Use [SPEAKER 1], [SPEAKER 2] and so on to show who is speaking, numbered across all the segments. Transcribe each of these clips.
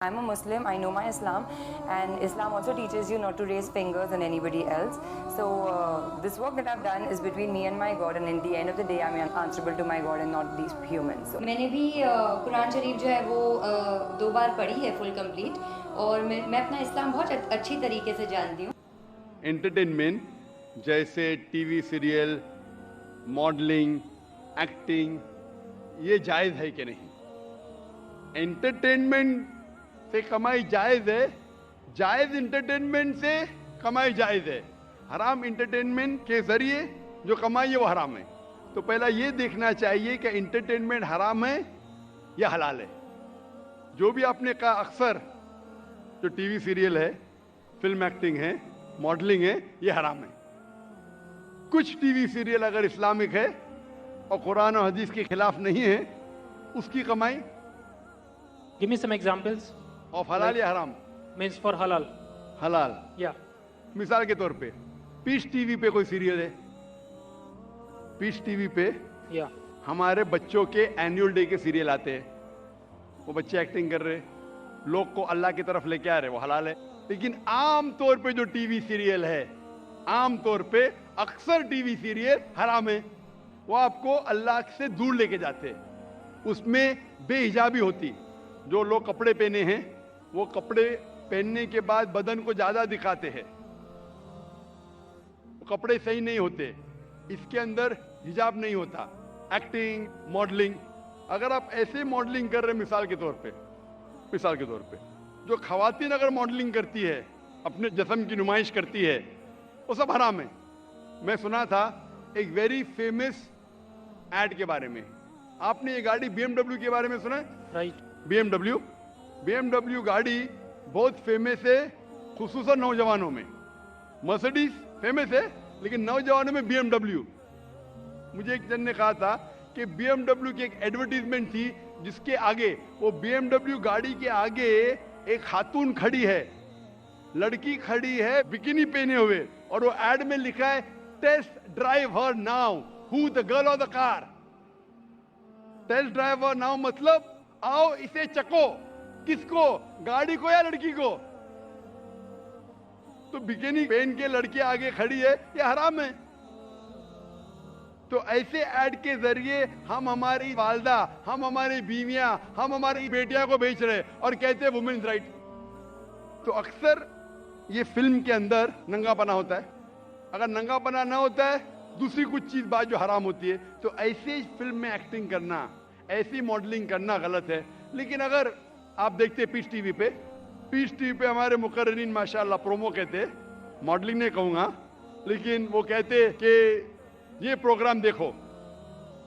[SPEAKER 1] I'm a Muslim, I know my Islam, and Islam also teaches you not to raise fingers on anybody else. So this work that I've done is between me and my God, and in the end of the day I'm answerable to my God and not these humans. So, मैंने भी कुरान शरीफ जो है वो 2 बार पढ़ी है full complete, और मैं अपना इस्लाम बहुत अच्छी तरीके से जानती हूँ।
[SPEAKER 2] एंटरटेनमेंट जैसे टीवी सीरियल, मॉडलिंग, एक्टिंग, ये जायज़ है कि नहीं? एंटरटेनमेंट से कमाई जायज़ है, जायज़ इंटरटेनमेंट से कमाई जायज़ है। हराम इंटरटेनमेंट के जरिए जो कमाई है वो हराम है। तो पहला ये देखना चाहिए कि इंटरटेनमेंट हराम है या हलाल है। जो भी आपने कहा, अक्सर जो टीवी सीरियल है, फिल्म एक्टिंग है, मॉडलिंग है, ये हराम है। कुछ टीवी सीरियल अगर इस्लामिक है और कुरान और हदीस के खिलाफ नहीं है, उसकी कमाई
[SPEAKER 3] Give me some examples.
[SPEAKER 2] Of हलाल या हराम?
[SPEAKER 3] Means for halal.
[SPEAKER 2] हलाल।
[SPEAKER 3] Yeah.
[SPEAKER 2] मिसाल के तौर पे पीस टीवी पे कोई सीरियल है, पीस टीवी पे
[SPEAKER 3] Yeah.
[SPEAKER 2] हमारे बच्चों के एनुअल डे के सीरियल आते हैं, वो बच्चे एक्टिंग कर रहे, लोग को अल्लाह की तरफ लेके आ रहे, वो हलाल है। लेकिन आम तौर पे जो टीवी सीरियल है, आम तौर पे अक्सर टीवी सीरियल हराम है। वो आपको अल्लाह से दूर लेके जाते हैं। उसमें बेहिजाबी होती, जो लोग कपड़े पहने हैं वो कपड़े पहनने के बाद बदन को ज्यादा दिखाते हैं, कपड़े सही नहीं होते, इसके अंदर हिजाब नहीं होता। एक्टिंग, मॉडलिंग, अगर आप ऐसे मॉडलिंग कर रहे, मिसाल के तौर पे जो खवातीन अगर मॉडलिंग करती है, अपने जिस्म की नुमाइश करती है, वो सब हराम है। मैं सुना था एक वेरी फेमस एड के बारे में, आपने ये गाड़ी BMW के बारे में सुना है?
[SPEAKER 3] Right.
[SPEAKER 2] BMW गाड़ी बहुत फेमस है, खुसूसन नौजवानों में। मर्सिडीज फेमस है, लेकिन नौजवानों में BMW। मुझे एक जन ने कहा था कि BMW की एक एडवर्टीजमेंट थी, जिसके आगे, वो BMW गाड़ी के आगे एक खातून खड़ी है, लड़की खड़ी है बिकिनी पहने हुए, और वो एड में लिखा है test drive her now, who the girl of the car. Test drive her now मतलब आओ इसे चको। किसको? गाड़ी को या लड़की को? तो बिकिनी पहन के लड़की आगे खड़ी है, ये हराम है। तो ऐसे ऐड के जरिए हम हमारी वालदा, हम हमारी बीवियां, हम हमारी बेटियां को बेच रहे और कहते हैं वुमेन्स राइट। तो अक्सर ये फिल्म के अंदर नंगापना होता है। अगर नंगापना ना होता है, दूसरी कुछ चीज बात जो हराम होती है, तो ऐसे फिल्म में एक्टिंग करना, ऐसी मॉडलिंग करना गलत है। लेकिन अगर आप देखते पीस टीवी पे हमारे मुकर्रिरीन माशाल्लाह प्रोमो कहते, मॉडलिंग नहीं कहूँगा, लेकिन वो कहते कि ये प्रोग्राम देखो,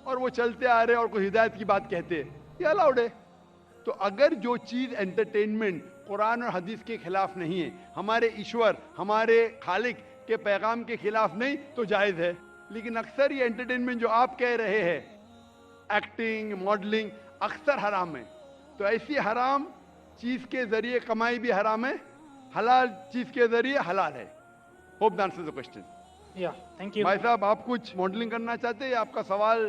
[SPEAKER 2] और वो चलते आ रहे और कोई हिदायत की बात कहते, ये अलाउड है। तो अगर जो चीज़ एंटरटेनमेंट कुरान और हदीस के खिलाफ नहीं है, हमारे ईश्वर, हमारे खालिक के पैगाम के खिलाफ नहीं, तो जायज़ है। लेकिन अक्सर ये एंटरटेनमेंट जो आप कह रहे हैं, एक्टिंग, मॉडलिंग, अक्सर हराम है। तो ऐसी हराम चीज के जरिए कमाई भी हराम है, हलाल चीज के जरिए हलाल है। Hope that answers the question.
[SPEAKER 3] Yeah. Thank you.
[SPEAKER 2] भाई साहब, आप कुछ मॉडलिंग करना चाहते हैं या आपका सवाल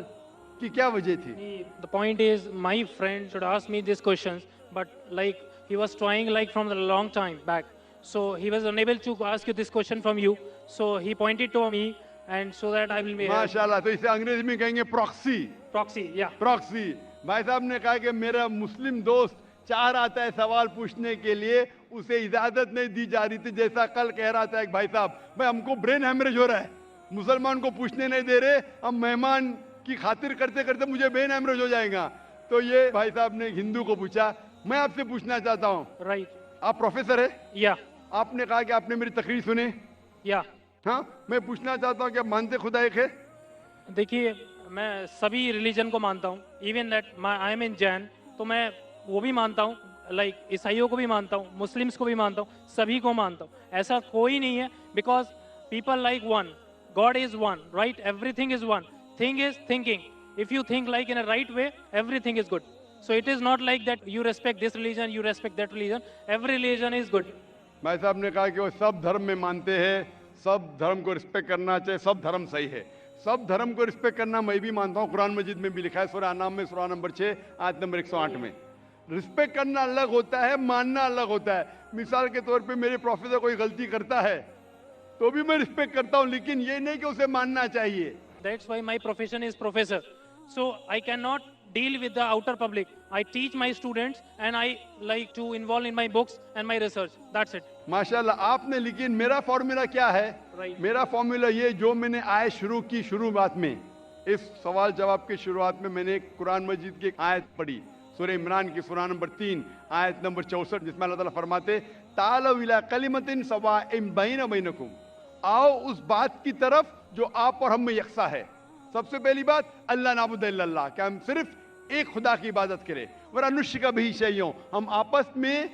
[SPEAKER 2] की क्या वजह थी?
[SPEAKER 3] The point is, my friend should ask me these questions, but like he was trying like from a long time back, so he was unable to ask you this question from you. So he pointed to me, and so that I will be.
[SPEAKER 2] माशाल्लाह। तो इसे अंग्रेजी में कहेंगे proxy.
[SPEAKER 3] Proxy. Yeah.
[SPEAKER 2] Proxy. भाई साहब ने कहा कि मेरा मुस्लिम दोस्त चाह रहा था सवाल पूछने के लिए, उसे इजाजत नहीं दी जा रही थी। जैसा कल कह रहा था एक भाई साहब, भाई हमको ब्रेन हैमरेज हो रहा है, मुसलमान को पूछने नहीं दे रहे, हम मेहमान की खातिर करते करते मुझे ब्रेन हैमरेज हो जाएगा। तो ये भाई साहब ने हिंदू को पूछा। मैं आपसे पूछना चाहता हूँ,
[SPEAKER 3] Right.
[SPEAKER 2] आप प्रोफेसर है?
[SPEAKER 3] Yeah.
[SPEAKER 2] आपने कहा कि आपने मेरी तकरीर सुने।
[SPEAKER 3] Yeah.
[SPEAKER 2] हाँ, मैं पूछना चाहता हूँ कि आप मानते खुदा एक है?
[SPEAKER 3] देखिए, मैं सभी रिलीजन को मानता हूँ, इवन दैट आई एम इन जैन, तो मैं वो भी मानता हूँ, लाइक ईसाइयों को भी मानता हूँ, मुस्लिम्स को भी मानता हूँ, सभी को मानता हूँ। ऐसा कोई नहीं है, because people like one, God is one, right? Everything is one, thing is thinking. If you think like in a right way, everything is good. So it is not like that you respect this religion, you respect that religion, every religion is good.
[SPEAKER 2] भाई साहब ने कहा कि वो सब धर्म में मानते हैं, सब धर्म को रिस्पेक्ट करना चाहिए, सब धर्म सही है। सब धर्म को रिस्पेक्ट करना मैं भी मानता हूँ, कुरान मजीद में भी लिखा है, सूरह अनाम में सूरह नंबर 6 आयत नंबर 108 में। रिस्पेक्ट करना अलग होता है, मानना अलग होता है। मिसाल के तौर पे मेरे प्रोफेसर कोई गलती करता है तो भी मैं रिस्पेक्ट करता हूं, लेकिन ये नहीं कि उसे मानना चाहिए।
[SPEAKER 3] That's why my profession is professor. So I cannot deal with the outer public. I teach my students and I like to involve in my books and my research. That's it.
[SPEAKER 2] माशाल्लाह आपने, लेकिन मेरा formula क्या है?
[SPEAKER 3] Right.
[SPEAKER 2] मेरा formula ये जो मैंने आयत शुरू की, शुरुआत में इस सवाल जवाब के शुरुआत में मैंने कुरान मजीद की एक आयत पढ़ी, सूरह इमरान की सूरा नंबर 3 आयत नंबर 64, जिसमें अल्लाह ताला फरमाते तालौ इला कलिमतिन सवाइम बैना बैनकुम, आओ उस बात की तरफ जो आप और हम में यकसा है। सबसे पहली बात अल्लाह नाबुद इल्लल्लाह, कि हम सिर्फ एक खुदा की इबादत करें। वला नुश्रिका बिही शैय्यन, हम आपस में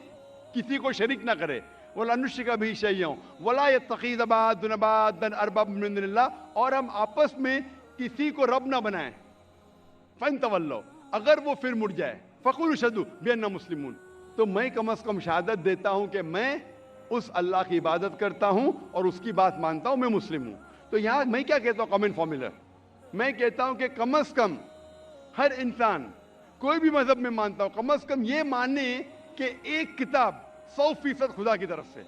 [SPEAKER 2] किसी को शरीक ना करें। वला नुश्रिका बिही शैय्यन वला यत्तखिज़ बादुना बादन अरबाब मिन दुनिल्लाह, और हम आपस में किसी को रब ना बनाएं। फन तवल्लो, अगर वो फिर मुड़ जाए, फकुलू शदू बिअन्ना मुस्लिमून, तो मैं कम से कम शहादत देता हूं कि मैं उस अल्लाह की इबादत करता हूं और उसकी बात मानता हूं, मैं मुस्लिम हूं। तो यहां मैं क्या कहता हूं, कॉमन फॉर्मूला, मैं कहता हूं कि कम से कम हर इंसान कोई भी मजहब में मानता हूं, कम से कम ये माने कि एक किताब 100% खुदा की तरफ से,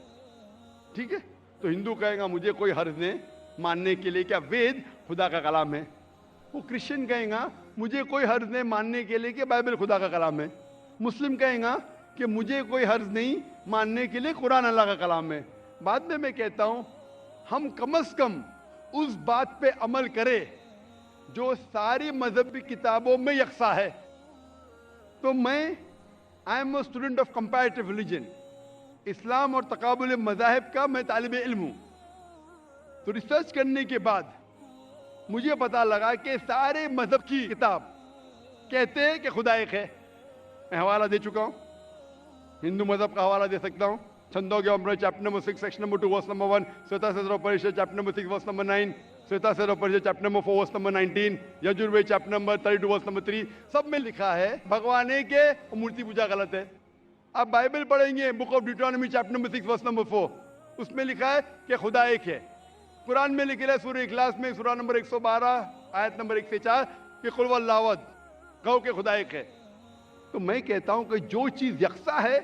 [SPEAKER 2] ठीक है। तो हिंदू कहेगा मुझे कोई हर्ज नहीं मानने के लिए क्या वेद खुदा का कलाम है। वो क्रिश्चियन कहेगा मुझे कोई हर्ज नहीं मानने के लिए कि बाइबल खुदा का कलाम है। मुस्लिम कहेगा कि मुझे कोई हर्ज नहीं मानने के लिए कुरान अल्लाह का कलाम है। बाद में मैं कहता हूं हम कम से कम उस बात पे अमल करें जो सारी मजहबी किताबों में यकसा है। तो मैं I am a student of comparative religion, इस्लाम और तकाबुल मज़ाहिब का मैं तालिब इल्म हूं। तो रिसर्च करने के बाद मुझे पता लगा कि सारे मजहब की किताब कहते हैं कि खुदा एक है। मैं हवाला दे चुका हूं, हिंदू मजहब का हवाला दे सकता हूं, छंदोग्य अमृत chapter number 6 section number 2 verse number 1, श्वेता परिषद चैप्टर नंबर 6 वर्स नंबर 9, श्वेता परिषद chapter number 4 verse number 19, Yajurveda chapter number 32 verse number 3, सब में लिखा है भगवान एक है और मूर्ति पूजा गलत है। आप बाइबल पढ़ेंगे book of Deuteronomy chapter number 6 verse number 4, उसमें लिखा है कि खुदा एक है। कुरान में लिखा है सूरह इखलास में सूरा नंबर 112 आयत नंबर 1 से 4 कि कुल वल्लाहु अहद, कहो कि खुदा एक है। तो मैं कहता हूं कि जो चीज यकसा है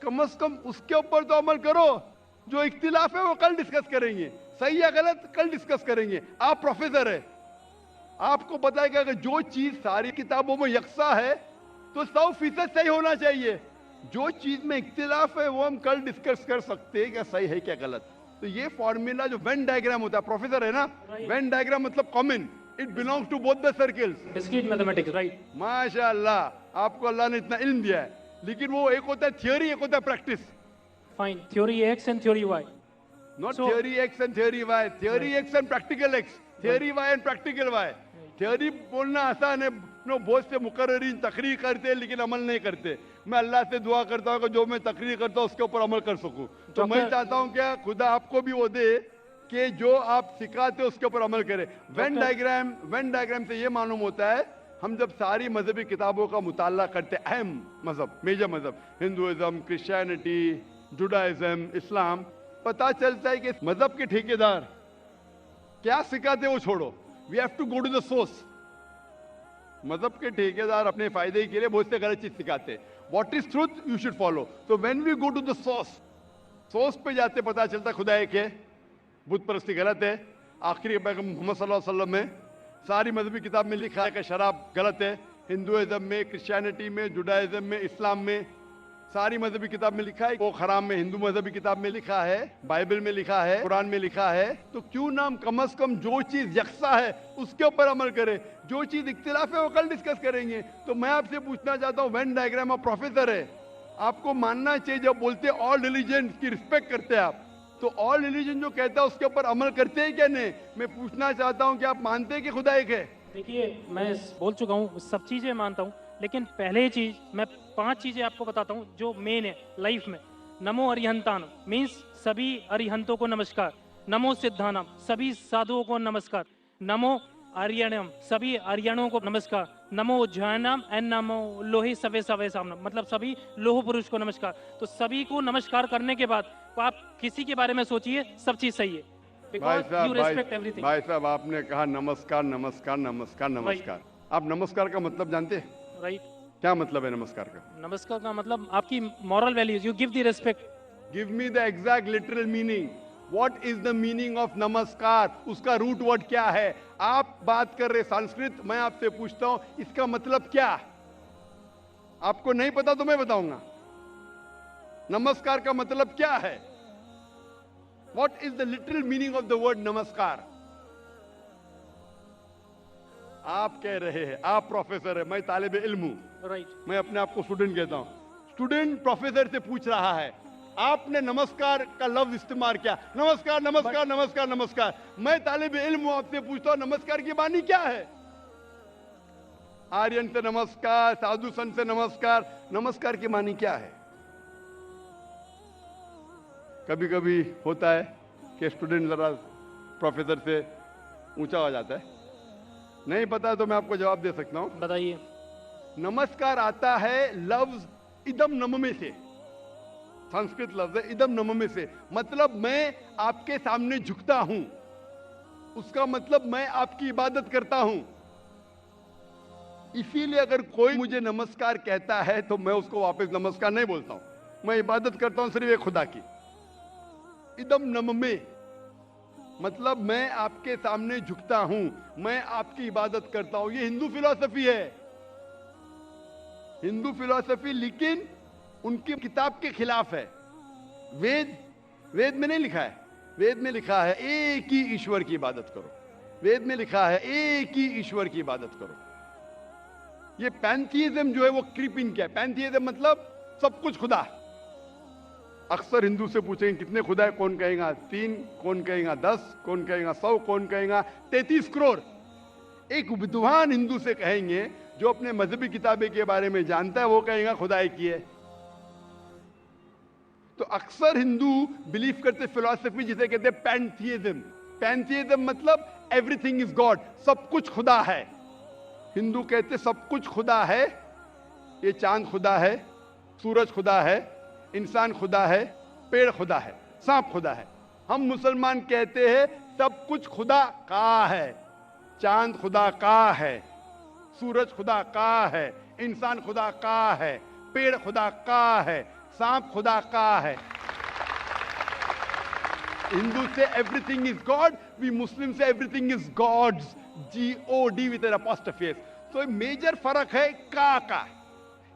[SPEAKER 2] कम से कम उसके ऊपर तो अमल करो। जो इख्तिलाफ है वो कल डिस्कस करेंगे, सही या गलत कल डिस्कस करेंगे। आप प्रोफेसर है, आपको पता है कि जो चीज सारी किताबों में यकसा है तो 100% सही होना चाहिए। जो चीज में इख्तिलाफ है वो हम कल डिस्कस कर सकते हैं क्या सही है क्या गलत। तो ये फॉर्मूला जो वेन डायग्राम होता है, प्रोफेसर है ना, वेन डायग्राम मतलब common, it belongs to both the circles.
[SPEAKER 3] Discrete mathematics, right?
[SPEAKER 2] माशाअल्लाह, आपको अल्लाह ने इतना इल्म दिया है, लेकिन वो एक होता है थियोरी, एक होता है practice.
[SPEAKER 3] Fine. Theory X and theory Y.
[SPEAKER 2] Not
[SPEAKER 3] So-
[SPEAKER 2] theory X and theory Y, theory X and practical X, theory Y and practical Y। Theory बोलना आसान है, नो बहुत से मुकर्रिरीन तकरीर करते हैं लेकिन अमल नहीं करते। मैं अल्लाह से दुआ करता हूँ कि जो मैं तकरीर करता हूँ उसके ऊपर अमल कर सकूँ। तो मैं चाहता हूँ क्या खुदा आपको भी वो दे कि जो आप सिखाते हो उसके ऊपर अमल करें। वेन डायग्राम से ये मालूम होता है हम जब सारी मजहबी किताबों का मुताला करते, अहम मजहब, मेजर मजहब, हिंदुइज्म, क्रिश्चियनिटी, जुडाइज्म, इस्लाम, पता चलता है कि मजहब के ठेकेदार क्या सिखाते वो छोड़ो, we have to go to the source. मजहब के ठेकेदार अपने फायदे के लिए बहुत से गलत चीज सिखाते हैं। What is truth you should follow. तो when we go to the source पे जाते पता चलता खुदा एक है, बुत परस्ती गलत है। आखिरी पैगंबर मोहम्मद सल्लल्लाहु अलैहि वसल्लम में सारी मजहबी किताब में लिखा है कि शराब गलत है। हिंदुइज्म में, क्रिश्चियनिटी में, जुडाइज्म में, इस्लाम में, सारी मजहबी किताब में लिखा है वो हराम में। हिंदू मजहबी किताब में लिखा है, बाइबल में लिखा है, कुरान में लिखा है। तो क्यों ना हम कम से कम जो चीज यकसा है उसके ऊपर अमल करें, जो चीज इख्तिलाफ है वो कल डिस्कस करेंगे। तो मैं आपसे पूछना चाहता हूँ, वेन डायग्राम आप प्रोफेसर है, आपको मानना चाहिए जब बोलते हैं ऑल रिलीजन की रिस्पेक्ट करते हैं आप, तो ऑल रिलीजन जो कहता है उसके ऊपर अमल करते हैं क्या नहीं। मैं पूछना चाहता हूँ कि आप मानते हैं कि खुदा एक है।
[SPEAKER 3] देखिए मैं बोल चुका हूँ, सब चीज़ें मानता हूँ, लेकिन पहले चीज मैं 5 चीजें आपको बताता हूँ जो मेन है लाइफ में। नमो अरिहंतानम मीन्स सभी अरिहंतों को नमस्कार। नमो सिद्धानम सभी साधुओं को नमस्कार। नमो आर्यणम सभी आर्यणों को नमस्कार। नमो उज्जैनम एंड नमो लोहे सवे सवे सामनम मतलब सभी लोह पुरुष को नमस्कार। तो सभी को नमस्कार करने के बाद तो आप किसी के बारे में सोचिए, सब चीज सही है। Because you respect everything.
[SPEAKER 2] भाई साहब आपने कहा नमस्कार नमस्कार नमस्कार नमस्कार। आप नमस्कार का मतलब जानते हैं?
[SPEAKER 3] राइट
[SPEAKER 2] क्या मतलब है नमस्कार का?
[SPEAKER 3] नमस्कार का मतलब आपकी moral values, you give the respect.
[SPEAKER 2] Give me the exact literal meaning. What is the meaning of नमस्कार? उसका रूट वर्ड क्या है? आप बात कर रहे संस्कृत, मैं आपसे पूछता हूं इसका मतलब क्या? आपको नहीं पता तो मैं बताऊंगा। नमस्कार का मतलब क्या है? What is the literal meaning of the word नमस्कार? आप कह रहे हैं, आप प्रोफेसर है, मैं तालिबे इल्म हूं।
[SPEAKER 3] राइट।
[SPEAKER 2] मैं अपने आप को स्टूडेंट कहता हूं। स्टूडेंट प्रोफेसर से पूछ रहा है, आपने नमस्कार का लफ्ज इस्तेमाल किया, नमस्कार नमस्कार नमस्कार नमस्कार। मैं तालिबे इल्म हूं, आपसे पूछता हूं नमस्कार की मानी क्या है? आर्यन से नमस्कार, साधु संत से नमस्कार, नमस्कार की मानी क्या है? कभी कभी होता है कि स्टूडेंट जरा प्रोफेसर से ऊंचा हो जाता है। नहीं पता तो मैं आपको जवाब दे सकता हूं।
[SPEAKER 3] बताइए।
[SPEAKER 2] नमस्कार आता है लफ्ज इदम नममे से, संस्कृत लफ्ज है इदम नममे से, मतलब मैं आपके सामने झुकता हूं। उसका मतलब मैं आपकी इबादत करता हूं। इसीलिए अगर कोई मुझे नमस्कार कहता है तो मैं उसको वापस नमस्कार नहीं बोलता हूं। मैं इबादत करता हूं सिर्फ एक खुदा की। इदम नममे मतलब मैं आपके सामने झुकता हूं, मैं आपकी इबादत करता हूं। ये हिंदू फिलॉसफी है, हिंदू फिलॉसफी, लेकिन उनकी किताब के खिलाफ है। वेद में नहीं लिखा है। वेद में लिखा है एक ही ईश्वर की इबादत करो। वेद में लिखा है एक ही ईश्वर की इबादत करो। ये पैंथीइज्म जो है वो क्रीपिंग क्या है? पैंथीइज्म मतलब सब कुछ खुदा। अक्सर हिंदू से पूछेंगे कितने खुदा है, कौन कहेगा 3, कौन कहेगा 10, कौन कहेगा 100, कौन कहेगा 33 करोड़। एक विद्वान हिंदू से कहेंगे जो अपने मजहबी किताबें के बारे में जानता है, वो कहेगा खुदा एक ही है। तो अक्सर हिंदू बिलीव करते फिलॉसफी जिसे कहते हैं पैंथीइज्म। पैंथीइज्म मतलब एवरीथिंग इज गॉड, सब कुछ खुदा है। हिंदू कहते सब कुछ खुदा है। ये चांद खुदा है, सूरज खुदा है, इंसान खुदा है, पेड़ खुदा है, सांप खुदा है। हम मुसलमान कहते हैं सब कुछ खुदा का है। चांद खुदा का है, सूरज खुदा का है, इंसान खुदा का है, पेड़ खुदा का है, सांप खुदा का है। हिंदू से एवरीथिंग इज गॉड, वी मुस्लिम से everything is God's, GOD with an apostrophe. तो मेजर फर्क है का।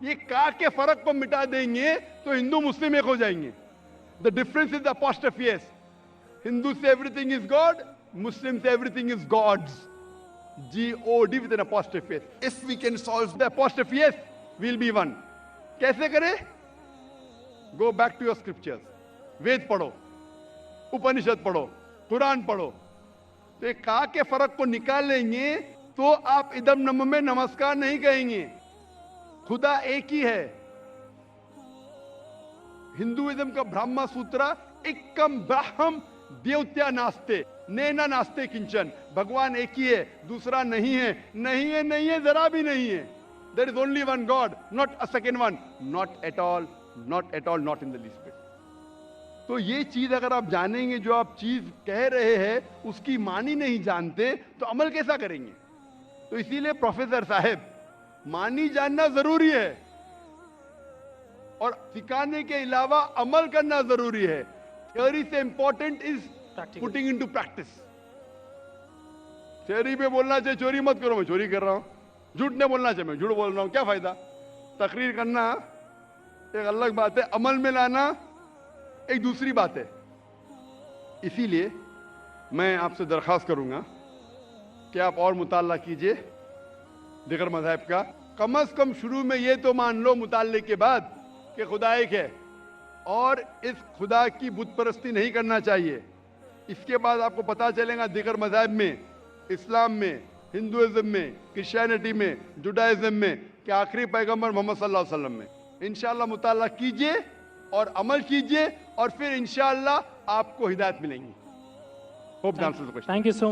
[SPEAKER 2] ये का के फर्क को मिटा देंगे तो हिंदू मुस्लिम एक हो जाएंगे। The difference is the apostrophe. Hindu से एवरीथिंग इज गॉड, मुस्लिम से everything is God's, GOD with an apostrophe. If we can solve the apostrophe we'll be one. कैसे करें? Go back to your scriptures. Veda पढ़ो, उपनिषद पढ़ो, कुरान पढ़ो। तो एक का के फर्क को निकाल लेंगे तो आप इदम नम में नमस्कार नहीं कहेंगे। खुदा एक ही है। हिंदुइज्म का ब्रह्मा सूत्र एकम ब्रह्म देवत्या नास्ते नैना नास्ते किंचन। भगवान एक ही है, दूसरा नहीं है, नहीं है, नहीं है, जरा भी नहीं है। There is only one God, not a second one, not at all, not at all, not in the least bit. तो ये चीज अगर आप जानेंगे, जो आप चीज कह रहे हैं उसकी मानी नहीं जानते तो अमल कैसा करेंगे? तो इसीलिए प्रोफेसर साहब, मानी जानना जरूरी है और सिखाने के अलावा अमल करना जरूरी है। थ्योरी से important is putting into practice. Theory पे बोलना चाहिए चोरी मत करो, मैं चोरी कर रहा हूं। झूठ नहीं बोलना चाहिए, मैं झूठ बोल रहा हूं, क्या फायदा? तकरीर करना एक अलग बात है, अमल में लाना एक दूसरी बात है। इसीलिए मैं आपसे दरखास्त करूंगा कि आप और मुताला कीजिए दिगर मज़हब का। कम से कम शुरू में ये तो मान लो मुताले के बाद कि खुदा एक है और इस खुदा की बुत परस्ती नहीं करना चाहिए। इसके बाद आपको पता चलेगा दिगर मज़हब में, इस्लाम में, हिंदुइज्म में, क्रिश्चियनिटी में, जुडाइज्म में कि आखिरी पैगंबर मोहम्मद सल्लल्लाहु अलैहि वसल्लम में। इंशाअल्लाह मुताला कीजिए और अमल कीजिए और फिर इंशाअल्लाह आपको हिदायत मिलेंगी। Hope the answers the question.
[SPEAKER 3] Thank you so